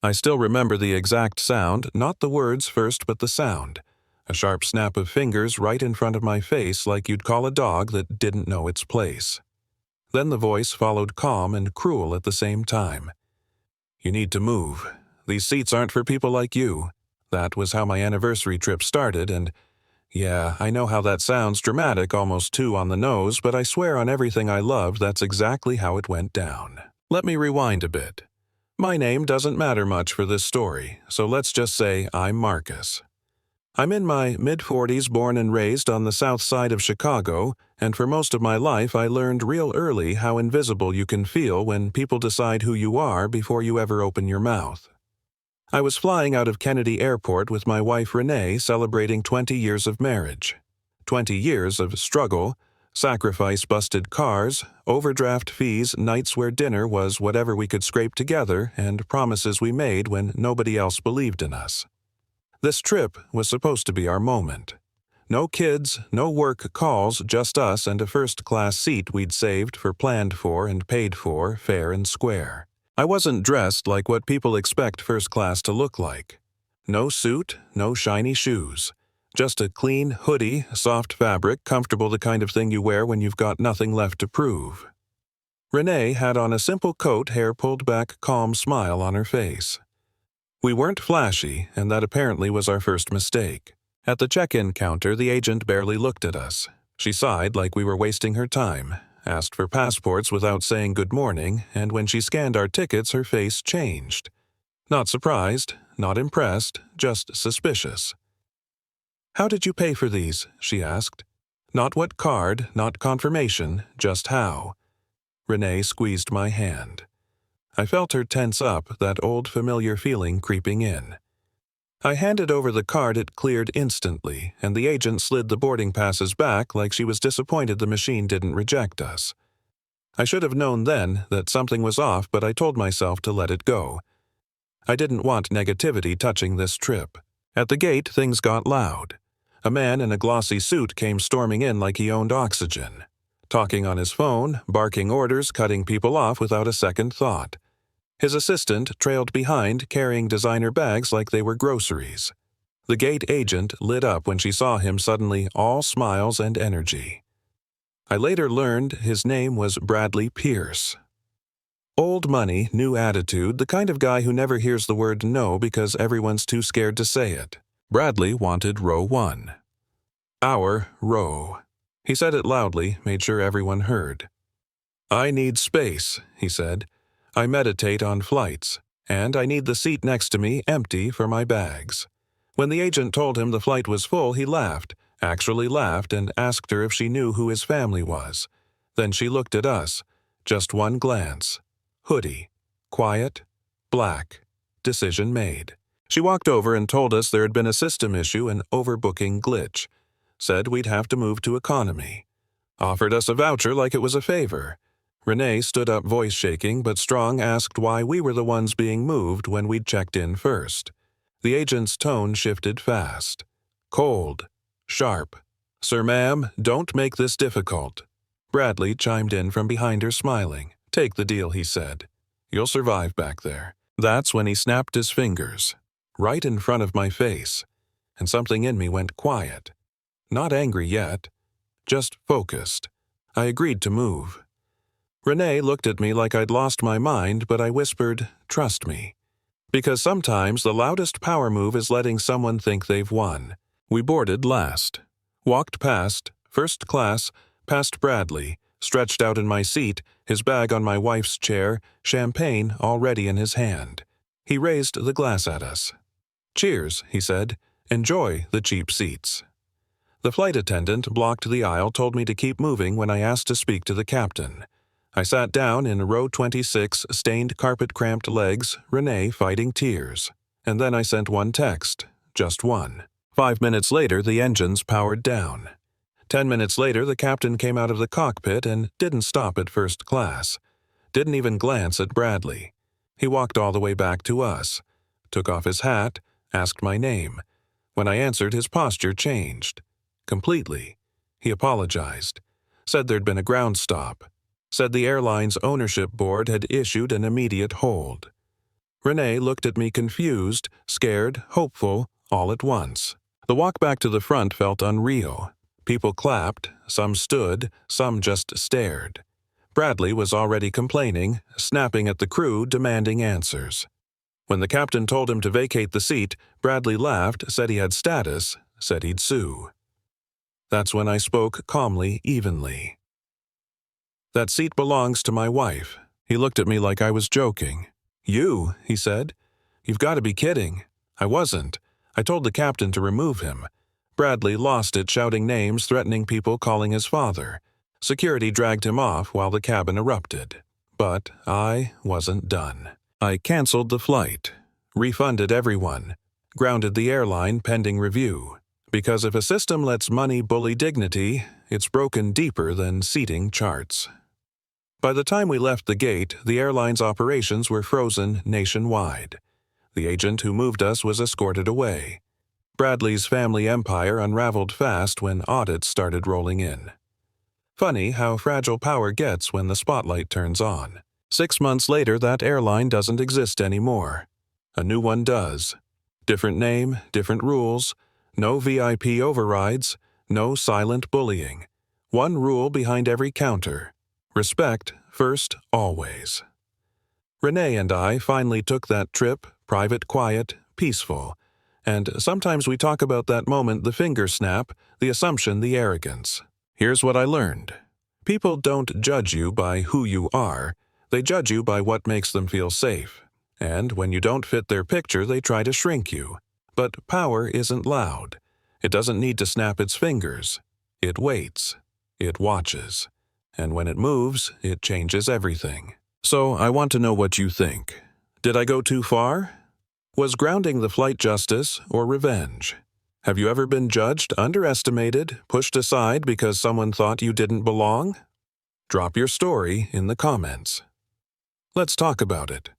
I still remember the exact sound, not the words first but the sound. A sharp snap of fingers right in front of my face like you'd call a dog that didn't know its place. Then the voice followed calm and cruel at the same time. "You need to move. These seats aren't for people like you." That was how my anniversary trip started, and yeah, I know how that sounds dramatic, almost too on the nose, but I swear on everything I love that's exactly how it went down. Let me rewind a bit. My name doesn't matter much for this story, so let's just say I'm Marcus. I'm in my mid-40s, born and raised on the south side of Chicago, and for most of my life I learned real early how invisible you can feel when people decide who you are before you ever open your mouth. I was flying out of Kennedy Airport with my wife Renee, celebrating 20 years of marriage. 20 years of struggle, sacrifice, busted cars, overdraft fees, nights where dinner was whatever we could scrape together, and promises we made when nobody else believed in us. This trip was supposed to be our moment. No kids, no work calls, just us and a first-class seat we'd saved for, planned for, and paid for, fair and square. I wasn't dressed like what people expect first class to look like. No suit, no shiny shoes. Just a clean hoodie, soft fabric, comfortable, the kind of thing you wear when you've got nothing left to prove. Renee had on a simple coat, hair pulled back, calm smile on her face. We weren't flashy, and that apparently was our first mistake. At the check-in counter, the agent barely looked at us. She sighed like we were wasting her time, asked for passports without saying good morning, and when she scanned our tickets, her face changed. Not surprised, not impressed, just suspicious. "How did you pay for these?" she asked. Not what card, not confirmation, just how. Renee squeezed my hand. I felt her tense up, that old familiar feeling creeping in. I handed over the card. It cleared instantly, and the agent slid the boarding passes back like she was disappointed the machine didn't reject us. I should have known then that something was off, but I told myself to let it go. I didn't want negativity touching this trip. At the gate, things got loud. A man in a glossy suit came storming in like he owned oxygen. Talking on his phone, barking orders, cutting people off without a second thought. His assistant trailed behind, carrying designer bags like they were groceries. The gate agent lit up when she saw him, suddenly all smiles and energy. I later learned his name was Bradley Pierce. Old money, new attitude, the kind of guy who never hears the word no because everyone's too scared to say it. Bradley wanted row 1. Our row. He said it loudly, made sure everyone heard. "I need space," he said. "I meditate on flights, and I need the seat next to me empty for my bags." When the agent told him the flight was full, he laughed, actually laughed, and asked her if she knew who his family was. Then she looked at us. Just one glance. Hoodie. Quiet. Black. Decision made. She walked over and told us there had been a system issue, an overbooking glitch. Said we'd have to move to economy. Offered us a voucher like it was a favor. Renee stood up, voice shaking, but strong, asked why we were the ones being moved when we'd checked in first. The agent's tone shifted fast. Cold. Sharp. "Sir, ma'am, don't make this difficult." Bradley chimed in from behind her, smiling. "Take the deal," he said. "You'll survive back there." That's when he snapped his fingers. Right in front of my face. And something in me went quiet. Not angry yet. Just focused. I agreed to move. Renee looked at me like I'd lost my mind, but I whispered, "Trust me." Because sometimes the loudest power move is letting someone think they've won. We boarded last. Walked past, first class, past Bradley, stretched out in my seat, his bag on my wife's chair, champagne already in his hand. He raised the glass at us. "Cheers," he said. "Enjoy the cheap seats." The flight attendant blocked the aisle, told me to keep moving when I asked to speak to the captain. I sat down in row 26, stained carpet-cramped legs, Renee fighting tears. And then I sent one text, just one. 5 minutes later, the engines powered down. 10 minutes later, the captain came out of the cockpit and didn't stop at first class. Didn't even glance at Bradley. He walked all the way back to us. Took off his hat, asked my name. When I answered, his posture changed. Completely. He apologized. Said there'd been a ground stop. Said the airline's ownership board had issued an immediate hold. Renee looked at me confused, scared, hopeful, all at once. The walk back to the front felt unreal. People clapped, some stood, some just stared. Bradley was already complaining, snapping at the crew, demanding answers. When the captain told him to vacate the seat, Bradley laughed, said he had status, said he'd sue. That's when I spoke calmly, evenly. That seat belongs to my wife. He looked at me like I was joking. You, he said. You've got to be kidding. I wasn't. I told the captain to remove him. Bradley lost it, shouting names, threatening people, calling his father. Security dragged him off while the cabin erupted. But I wasn't done. I canceled the flight, refunded everyone, grounded the airline pending review. Because if a system lets money bully dignity, it's broken deeper than seating charts. By the time we left the gate, the airline's operations were frozen nationwide. The agent who moved us was escorted away. Bradley's family empire unraveled fast when audits started rolling in. Funny how fragile power gets when the spotlight turns on. 6 months later, that airline doesn't exist anymore. A new one does. Different name, different rules, no VIP overrides, no silent bullying. One rule behind every counter. Respect first, always. Renee and I finally took that trip, private, quiet, peaceful. And sometimes we talk about that moment, the finger snap, the assumption, the arrogance. Here's what I learned. People don't judge you by who you are. They judge you by what makes them feel safe. And when you don't fit their picture, they try to shrink you. But power isn't loud. It doesn't need to snap its fingers. It waits. It watches. And when it moves, it changes everything. So I want to know what you think. Did I go too far? Was grounding the flight justice or revenge? Have you ever been judged, underestimated, pushed aside because someone thought you didn't belong? Drop your story in the comments. Let's talk about it.